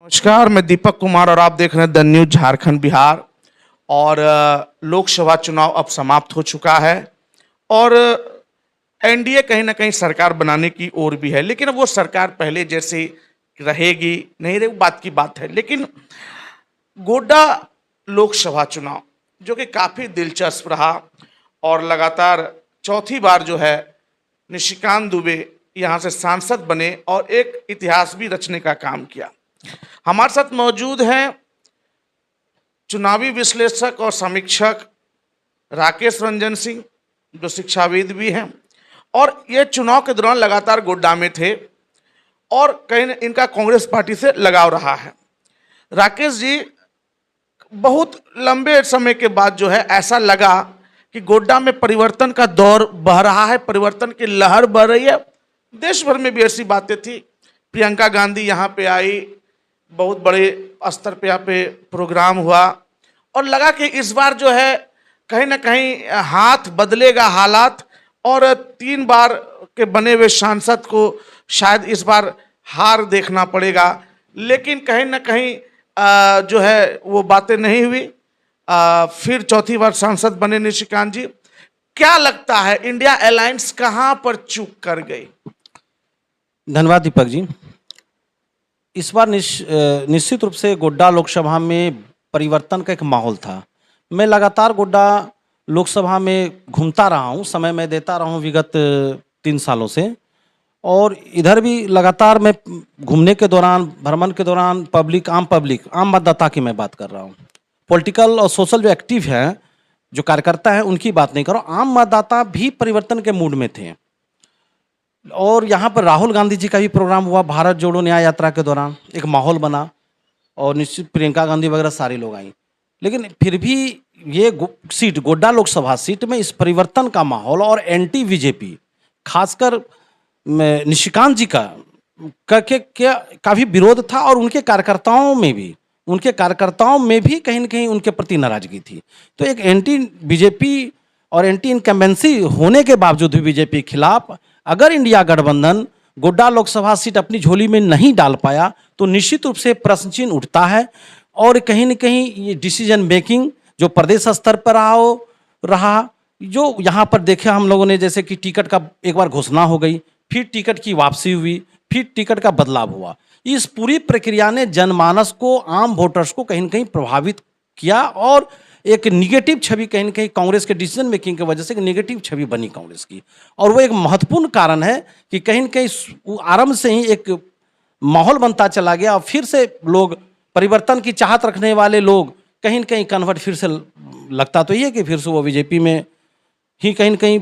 नमस्कार, मैं दीपक कुमार और आप देख रहे हैं द न्यूज झारखंड बिहार। और लोकसभा चुनाव अब समाप्त हो चुका है और एनडीए कहीं ना कहीं सरकार बनाने की ओर भी है, लेकिन वो सरकार पहले जैसी रहेगी नहीं रहे, वो बात की बात है। लेकिन गोड्डा लोकसभा चुनाव जो कि काफ़ी दिलचस्प रहा और लगातार चौथी बार जो है निशिकांत दुबे यहाँ से सांसद बने और एक इतिहास भी रचने का काम किया। हमारे साथ मौजूद हैं चुनावी विश्लेषक और समीक्षक राकेश रंजन सिंह, जो शिक्षाविद भी हैं और ये चुनाव के दौरान लगातार गोड्डा में थे और कहीं इनका कांग्रेस पार्टी से लगाव रहा है। राकेश जी, बहुत लंबे समय के बाद जो है ऐसा लगा कि गोड्डा में परिवर्तन का दौर बह रहा है, परिवर्तन की लहर बह रही है। देश भर में भी ऐसी बातें थी। प्रियंका गांधी यहाँ पे आई, बहुत बड़े स्तर पे यहाँ पे प्रोग्राम हुआ और लगा कि इस बार जो है कहीं ना कहीं हाथ बदलेगा हालात और 3 बार के बने हुए सांसद को शायद इस बार हार देखना पड़ेगा। लेकिन कहीं ना कहीं जो है वो बातें नहीं हुई। फिर चौथी बार सांसद बने निशिकांत जी। क्या लगता है इंडिया अलायंस कहाँ पर चूक कर गई? धन्यवाद दीपक जी। इस बार निश्चित रूप से गोड्डा लोकसभा में परिवर्तन का एक माहौल था। मैं लगातार गोड्डा लोकसभा में घूमता रहा हूँ, समय मैं देता रहा हूँ विगत 3 सालों से, और इधर भी लगातार मैं घूमने के दौरान, भ्रमण के दौरान आम मतदाता की मैं बात कर रहा हूँ। पॉलिटिकल और सोशल जो एक्टिव हैं, जो कार्यकर्ता हैं, उनकी बात नहीं कर रहा हूँ। आम मतदाता भी परिवर्तन के मूड में थे और यहाँ पर राहुल गांधी जी का भी प्रोग्राम हुआ भारत जोड़ो न्याय यात्रा के दौरान, एक माहौल बना और निश्चित प्रियंका गांधी वगैरह सारे लोग आई। लेकिन फिर भी ये सीट, गोड्डा लोकसभा सीट में इस परिवर्तन का माहौल और एंटी बीजेपी, खासकर निशिकांत जी का काफ़ी विरोध था और उनके कार्यकर्ताओं में भी कहीं न कहीं उनके प्रति नाराजगी थी। तो एक एंटी बीजेपी और एंटी इनकम्बेंसी होने के बावजूद भी बीजेपी के खिलाफ अगर इंडिया गठबंधन गोड्डा लोकसभा सीट अपनी झोली में नहीं डाल पाया तो निश्चित रूप से प्रश्न चिन्ह उठता है। और कहीं न कहीं ये डिसीजन मेकिंग जो प्रदेश स्तर पर रहा, जो यहाँ पर देखा हम लोगों ने, जैसे कि टिकट का एक बार घोषणा हो गई, फिर टिकट की वापसी हुई, फिर टिकट का बदलाव हुआ। इस पूरी प्रक्रिया ने जनमानस को, आम वोटर्स को कहीं न कहीं प्रभावित किया और एक निगेटिव छवि कहीं न कहीं कांग्रेस के डिसीजन मेकिंग की वजह से एक निगेटिव छवि बनी कांग्रेस की। और वो एक महत्वपूर्ण कारण है कि कहीं न कहीं आरंभ से ही एक माहौल बनता चला गया और फिर से लोग, परिवर्तन की चाहत रखने वाले लोग कहीं न कहीं कन्वर्ट फिर से, लगता तो ये है कि फिर से वो बीजेपी में ही कहीं न कहीं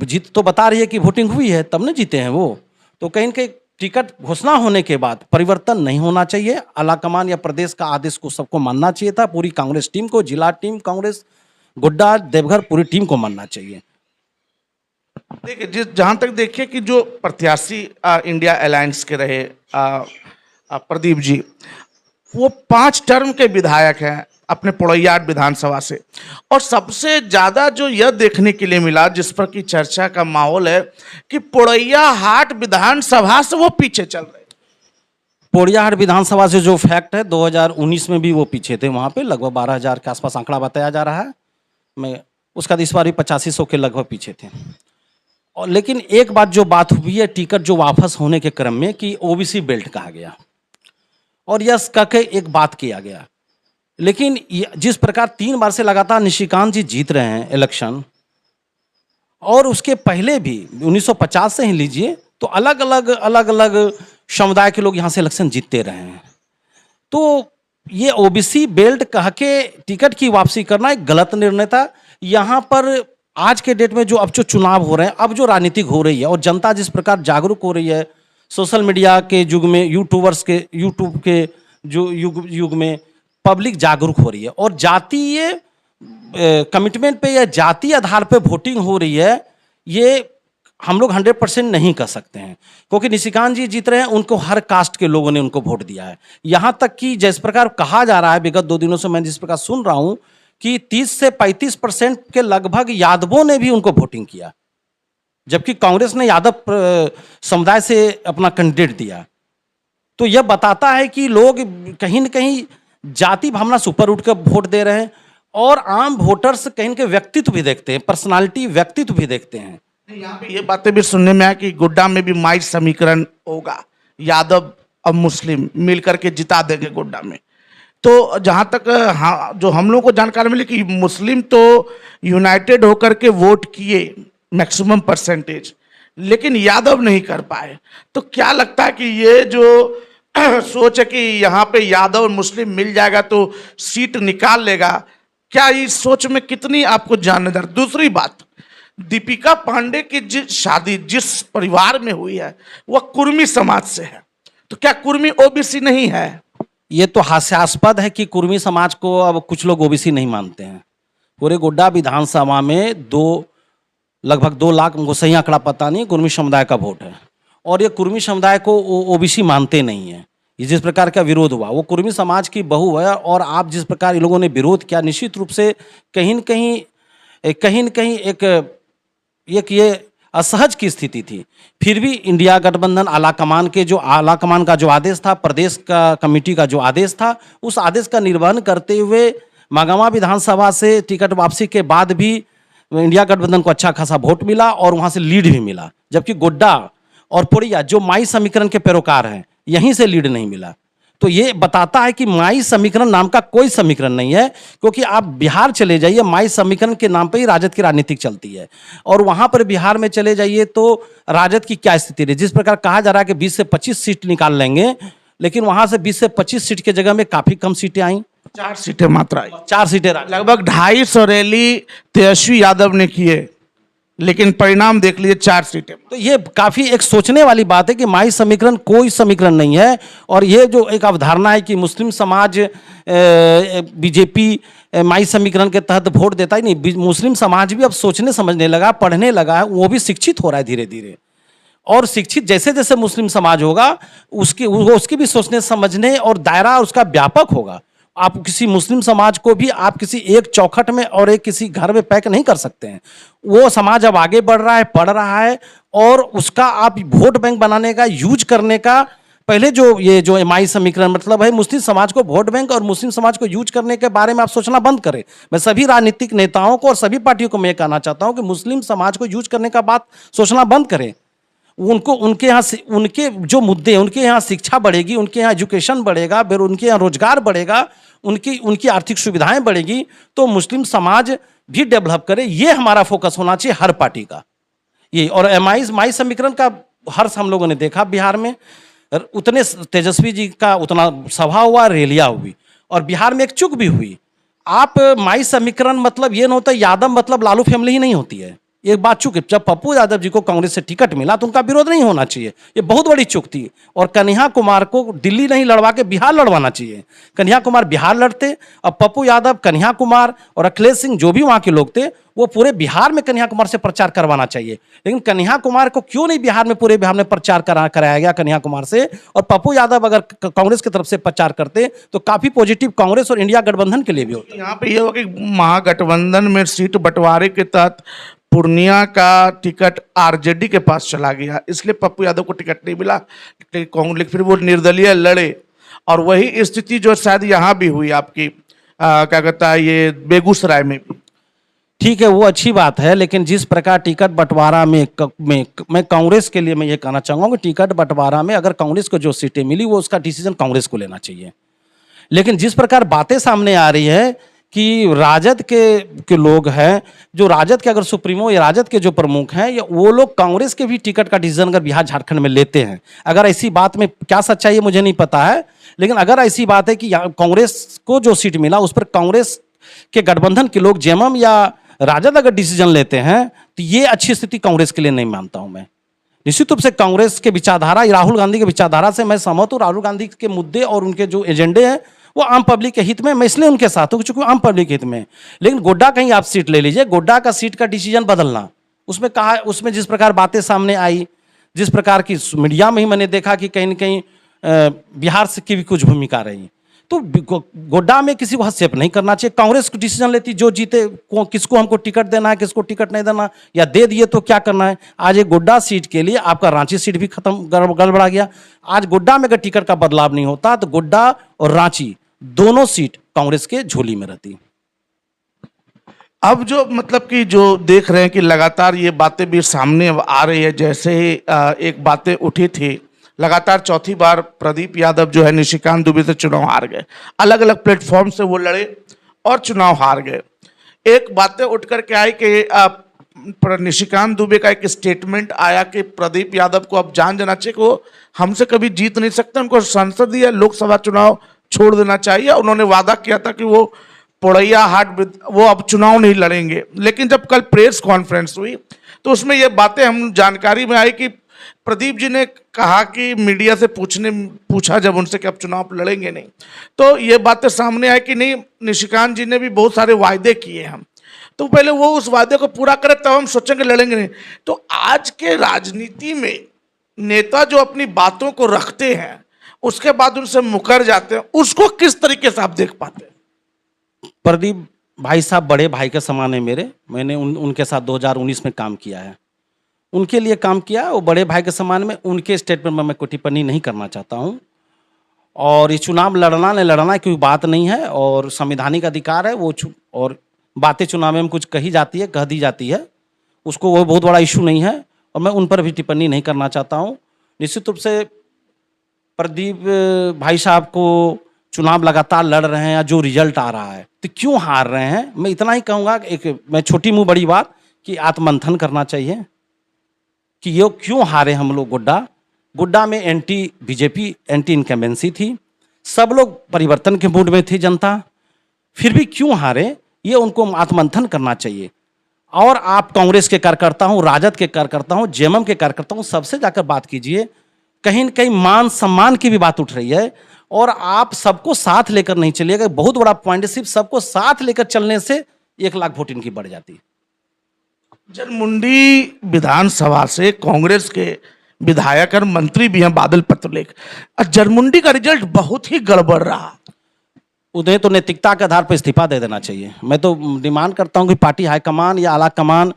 जीत तो बता रही है कि वोटिंग हुई है तब न जीते हैं वो। तो कहीं न कहीं टिकट घोषणा होने के बाद परिवर्तन नहीं होना चाहिए। आलाकमान या प्रदेश का आदेश को सबको मानना चाहिए था। पूरी कांग्रेस टीम को, जिला टीम कांग्रेस, गोड्डा, देवघर, पूरी टीम को मानना चाहिए। देखिए, जहाँ तक देखिए कि जो प्रत्याशी इंडिया अलायंस के रहे प्रदीप जी, वो 5 टर्म के विधायक हैं अपने पोड़ैयाहाट विधानसभा से। और सबसे ज़्यादा जो यह देखने के लिए मिला, जिस पर की चर्चा का माहौल है, कि पोड़ैयाहाट विधानसभा से वो पीछे चल रहे। पोड़ैयाहाट विधानसभा से जो फैक्ट है, 2019 में भी वो पीछे थे। वहाँ पे लगभग 12,000 के आसपास आंकड़ा बताया जा रहा है। मैं उसका इस बार भी 8500 के लगभग पीछे थे। और लेकिन एक बात हुई है टिकट जो वापस होने के क्रम में, कि ओबीसी बेल्ट कहा गया और यस करके एक बात किया गया। लेकिन जिस प्रकार 3 बार से लगातार निशिकांत जी जीत रहे हैं इलेक्शन, और उसके पहले भी 1950 से ही लीजिए तो अलग अलग समुदाय के लोग यहाँ से इलेक्शन जीतते रहे हैं। तो ये ओबीसी बेल्ट कह के टिकट की वापसी करना एक गलत निर्णय था। यहाँ पर आज के डेट में जो चुनाव हो रहे हैं, अब जो राजनीतिक हो रही है और जनता जिस प्रकार जागरूक हो रही है, सोशल मीडिया के युग में, यूट्यूब के जो युग में पब्लिक जागरूक हो रही है और जातीय कमिटमेंट पे या जातीय आधार पे वोटिंग हो रही है, ये हम लोग 100% नहीं कर सकते हैं। क्योंकि निशिकांत जी जीत रहे हैं, उनको हर कास्ट के लोगों ने उनको वोट दिया है। यहाँ तक कि जिस प्रकार कहा जा रहा है, विगत 2 दिनों से मैं जिस प्रकार सुन रहा हूँ कि 30 से 35% के लगभग यादवों ने भी उनको वोटिंग किया, जबकि कांग्रेस ने यादव समुदाय से अपना कैंडिडेट दिया। तो यह बताता है कि लोग कहीं न कहीं जाति भावना से ऊपर उठ कर वोट दे रहे हैं और आम वोटर्स कहीं न कहीं व्यक्तित्व भी देखते हैं, पर्सनालिटी व्यक्तित्व भी देखते हैं। यहाँ पे ये बातें भी सुनने में आया कि गोड्डा में भी माई समीकरण होगा, यादव और मुस्लिम मिलकर के जिता देंगे गोड्डा में। तो जहाँ तक हाँ जो हम लोग को जानकारी मिली कि मुस्लिम तो यूनाइटेड होकर के वोट किए मैक्सिमम परसेंटेज, लेकिन यादव नहीं कर पाए। तो क्या लगता है कि ये जो सोच है कि यहाँ पे यादव और मुस्लिम मिल जाएगा तो सीट निकाल लेगा, क्या इस सोच में कितनी आपको जानदार? दूसरी बात, दीपिका पांडे की शादी जिस परिवार में हुई है वह कुर्मी समाज से है, तो क्या कुर्मी ओबीसी नहीं है? ये तो हास्यास्पद है कि कुर्मी समाज को अब कुछ लोग ओबीसी नहीं मानते हैं। पूरे गोड्डा विधानसभा में लगभग 2 लाख, मुझको सही आंकड़ा पता नहीं, कुर्मी समुदाय का वोट है और ये कुर्मी समुदाय को ओबीसी मानते नहीं है। ये जिस प्रकार का विरोध हुआ वो कुर्मी समाज की बहू है और आप जिस प्रकार इन लोगों ने विरोध किया, निश्चित रूप से कहीं न कहीं एक ये असहज की स्थिति थी। फिर भी इंडिया गठबंधन आला कमान का जो आदेश था, प्रदेश का कमेटी का जो आदेश था, उस आदेश का निर्वहन करते हुए मागामा विधानसभा से टिकट वापसी के बाद भी इंडिया गठबंधन को अच्छा खासा वोट मिला और वहां से लीड भी मिला, जबकि गोड्डा और पुरिया जो माई समीकरण के पैरोकार हैं यहीं से लीड नहीं मिला। तो ये बताता है कि माई समीकरण नाम का कोई समीकरण नहीं है, क्योंकि आप बिहार चले जाइए, माई समीकरण के नाम पर ही राजद की राजनीति चलती है और वहां पर बिहार में चले जाइए तो राजद की क्या स्थिति रही। जिस प्रकार कहा जा रहा है कि 20 से 25 सीट निकाल लेंगे, लेकिन वहां से 20 से 25 सीट की जगह में काफी कम सीटें आई, 4 सीटें मात्र आई। 4 सीटें लगभग 250 रैली तेजस्वी यादव ने किए, लेकिन परिणाम देख लीजिए 4 सीटें। तो ये काफी एक सोचने वाली बात है कि माई समीकरण कोई समीकरण नहीं है। और ये जो एक अवधारणा है कि मुस्लिम समाज बीजेपी माई समीकरण के तहत वोट देता ही नहीं, मुस्लिम समाज भी अब सोचने समझने लगा, पढ़ने लगा है, वो भी शिक्षित हो रहा है धीरे धीरे। और शिक्षित जैसे जैसे मुस्लिम समाज होगा उसकी भी सोचने समझने और दायरा उसका व्यापक होगा। आप किसी मुस्लिम समाज को भी आप किसी एक चौखट में और एक किसी घर में पैक नहीं कर सकते हैं। वो समाज अब आगे बढ़ रहा है, पढ़ रहा है और उसका आप वोट बैंक बनाने का, यूज करने का, पहले जो एमआई समीकरण मतलब है मुस्लिम समाज को वोट बैंक और मुस्लिम समाज को यूज करने के बारे में आप सोचना बंद करें। मैं सभी राजनीतिक नेताओं को और सभी पार्टियों को मैं कहना चाहता हूं कि मुस्लिम समाज को यूज करने का बात सोचना बंद करें। उनके यहाँ से उनके जो मुद्दे, उनके यहाँ शिक्षा बढ़ेगी, उनके यहाँ एजुकेशन बढ़ेगा, फिर उनके यहाँ रोजगार बढ़ेगा, उनकी आर्थिक सुविधाएं बढ़ेगी, तो मुस्लिम समाज भी डेवलप करे। ये हमारा फोकस होना चाहिए हर पार्टी का। ये और माई समीकरण का हर्ष हम लोगों ने देखा बिहार में, उतने तेजस्वी जी का उतना सभा हुआ, रैलियां हुई और बिहार में एक चूक भी हुई। आप माई समीकरण मतलब ये नहीं होता यादव मतलब लालू फैमिली ही नहीं होती है, एक बात चूक है। जब पप्पू यादव जी को कांग्रेस से टिकट मिला तो उनका विरोध नहीं होना चाहिए, ये बहुत बड़ी चूक थी। और कन्हैया कुमार को दिल्ली नहीं लड़वा के बिहार लड़वाना चाहिए। कन्हैया कुमार बिहार लड़ते, अब पप्पू यादव, कन्हैया कुमार और अखिलेश सिंह जो भी वहां के लोग थे वो पूरे बिहार में कन्हैया कुमार से प्रचार करवाना चाहिए। लेकिन कन्हैया कुमार को क्यों नहीं बिहार में, पूरे बिहार में प्रचार कराया गया कन्हैया कुमार से। और पप्पू यादव अगर कांग्रेस की तरफ से प्रचार करते तो काफी पॉजिटिव कांग्रेस और इंडिया गठबंधन के लिए भी होता। यहाँ पे ये हो कि महागठबंधन में सीट बंटवारे के तहत पूर्णिया का टिकट आरजेडी के पास चला गया, इसलिए पप्पू यादव को टिकट नहीं मिला, कांग्रेस फिर वो निर्दलीय लड़े। और वही स्थिति जो शायद यहाँ भी हुई आपकी क्या कहता है ये बेगूसराय में भी। ठीक है, वो अच्छी बात है, लेकिन जिस प्रकार टिकट बंटवारा में मैं कांग्रेस के लिए मैं ये कहना चाहूँगा कि टिकट बंटवारा में अगर कांग्रेस को जो सीटें मिली वो उसका डिसीजन कांग्रेस को लेना चाहिए। लेकिन जिस प्रकार बातें सामने आ रही है कि राजद के लोग हैं, जो राजद के अगर सुप्रीमो या राजद के जो प्रमुख हैं या वो लोग कांग्रेस के भी टिकट का डिसीजन अगर बिहार झारखंड में लेते हैं, अगर ऐसी बात में क्या सच्चाई है मुझे नहीं पता है, लेकिन अगर ऐसी बात है कि कांग्रेस को जो सीट मिला उस पर कांग्रेस के गठबंधन के लोग जेएमएम या राजद अगर डिसीजन लेते हैं तो ये अच्छी स्थिति कांग्रेस के लिए नहीं मानता हूं मैं। निश्चित रूप से कांग्रेस के विचारधारा, राहुल गांधी के विचारधारा से मैं सहमत हूं। राहुल गांधी के मुद्दे और उनके जो एजेंडे हैं वो आम पब्लिक के हित में, मैं इसलिए उनके साथ हूं क्योंकि आम पब्लिक के हित में। लेकिन गोड्डा कहीं आप सीट ले लीजिए, गोड्डा का सीट का डिसीजन बदलना, उसमें जिस प्रकार बातें सामने आई, जिस प्रकार की मीडिया में ही मैंने देखा कि कहीं न कहीं बिहार से की भी कुछ भूमिका रही, तो गोड्डा में किसी को हस्तक्षेप नहीं करना चाहिए। कांग्रेस को डिसीजन लेती, जो जीते किसको हमको टिकट देना है, किसको टिकट नहीं देना, या दे दिए तो क्या करना है। आज एक गोड्डा सीट के लिए आपका रांची सीट भी खत्म गड़बड़ा गया। आज गोड्डा में अगर टिकट का बदलाव नहीं होता तो गोड्डा और रांची दोनों सीट कांग्रेस के झोली में रहती। अब जो मतलब कि जो देख रहे हैं कि लगातार ये बातें भी सामने आ रही है, जैसे ही एक बातें उठी थी, लगातार चौथी बार प्रदीप यादव जो है निशिकांत दुबे से चुनाव हार गए, अलग अलग प्लेटफॉर्म से वो लड़े और चुनाव हार गए। एक बातें उठ करके आई कि निशिकांत दुबे का एक स्टेटमेंट आया कि प्रदीप यादव को अब जान जाना चाहिए कि वो हमसे कभी जीत नहीं सकते, उनको संसदीय लोकसभा चुनाव छोड़ देना चाहिए। उन्होंने वादा किया था कि वो पोड़ैया हाट वो अब चुनाव नहीं लड़ेंगे। लेकिन जब कल प्रेस कॉन्फ्रेंस हुई तो उसमें ये बातें हम जानकारी में आई कि प्रदीप जी ने कहा कि मीडिया से पूछा जब उनसे कि अब चुनाव लड़ेंगे नहीं, तो ये बातें सामने आई कि नहीं, निशिकांत जी ने भी बहुत सारे वायदे किए हम, तो पहले वो उस वायदे को पूरा करें तब हम सोचेंगे लड़ेंगे नहीं। तो आज के राजनीति में नेता जो अपनी बातों को रखते हैं उसके बाद उनसे मुकर जाते हैं, उसको किस तरीके से आप देख पाते हैं? प्रदीप भाई साहब बड़े भाई के समान है मेरे। मैंने उनके साथ 2019 में काम किया है, उनके लिए काम किया। वो बड़े भाई के समान में उनके स्टेटमेंट में मैं कोई टिप्पणी नहीं करना चाहता हूँ। और ये चुनाव लड़ना नहीं लड़ना कोई बात नहीं है, और संवैधानिक अधिकार है वो, और बातें चुनाव में कुछ कही जाती है, कह दी जाती है, उसको वो बहुत बड़ा इशू नहीं है और मैं उन पर भी टिप्पणी नहीं करना चाहता हूँ। निश्चित रूप से प्रदीप भाई साहब को चुनाव लगातार लड़ रहे हैं या जो रिजल्ट आ रहा है तो क्यों हार रहे हैं, मैं इतना ही कहूँगा, एक मैं छोटी मुँह बड़ी बात कि आत्ममंथन करना चाहिए कि ये क्यों हारे हम लोग। गोड्डा में एंटी बीजेपी एंटी इनकम्बेंसी थी, सब लोग परिवर्तन के मूड में थी जनता, फिर भी क्यों हारे, ये उनको आत्ममंथन करना चाहिए। और आप कांग्रेस के कार्यकर्ता हूँ, राजद के कार्यकर्ता हूँ, जेएमएम के कार्यकर्ता हूँ, सबसे जाकर बात कीजिए। कहीं न कहीं मान सम्मान की भी बात उठ रही है और आप सबको साथ लेकर नहीं चलिएगा। बहुत बड़ा पॉइंट है, सिर्फ सबको साथ लेकर चलने से 1 लाख वोट इनकी बढ़ जाती है। जनमुंडी विधानसभा से कांग्रेस के विधायक और मंत्री भी हैं बादल पत्रलेख, जनमुंडी का रिजल्ट बहुत ही गड़बड़ रहा। उन्हें तो नैतिकता के आधार पर इस्तीफा दे देना चाहिए। मैं तो डिमांड करता हूं कि पार्टी हाईकमान या आला कमान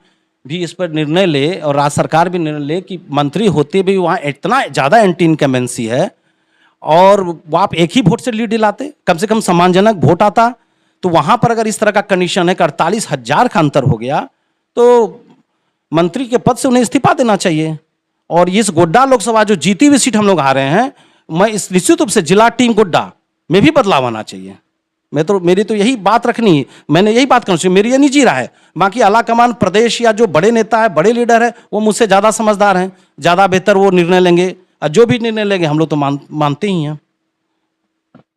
भी इस पर निर्णय ले और राज्य सरकार भी निर्णय ले कि मंत्री होते भी वहाँ इतना ज़्यादा एंटी इनकम्बेंसी है और वो आप एक ही वोट से लीड दिलाते, कम से कम सम्मानजनक वोट आता। तो वहाँ पर अगर इस तरह का कंडीशन है कि 48,000 का अंतर हो गया तो मंत्री के पद से उन्हें इस्तीफा देना चाहिए। और इस गोड्डा लोकसभा जो जीती हुई सीट हम लोग हारे हैं, मैं इस निश्चित रूप से जिला टीम गोड्डा में भी बदलाव आना चाहिए। मेरी तो यही बात रखनी है, मैंने यही बात करनी चाहिए, मेरी ये निजी राय है। बाकी आला कमान प्रदेश या जो बड़े नेता है, बड़े लीडर है, वो मुझसे ज़्यादा समझदार हैं, ज़्यादा बेहतर वो निर्णय लेंगे, और जो भी निर्णय लेंगे हम लोग तो मानते ही हैं।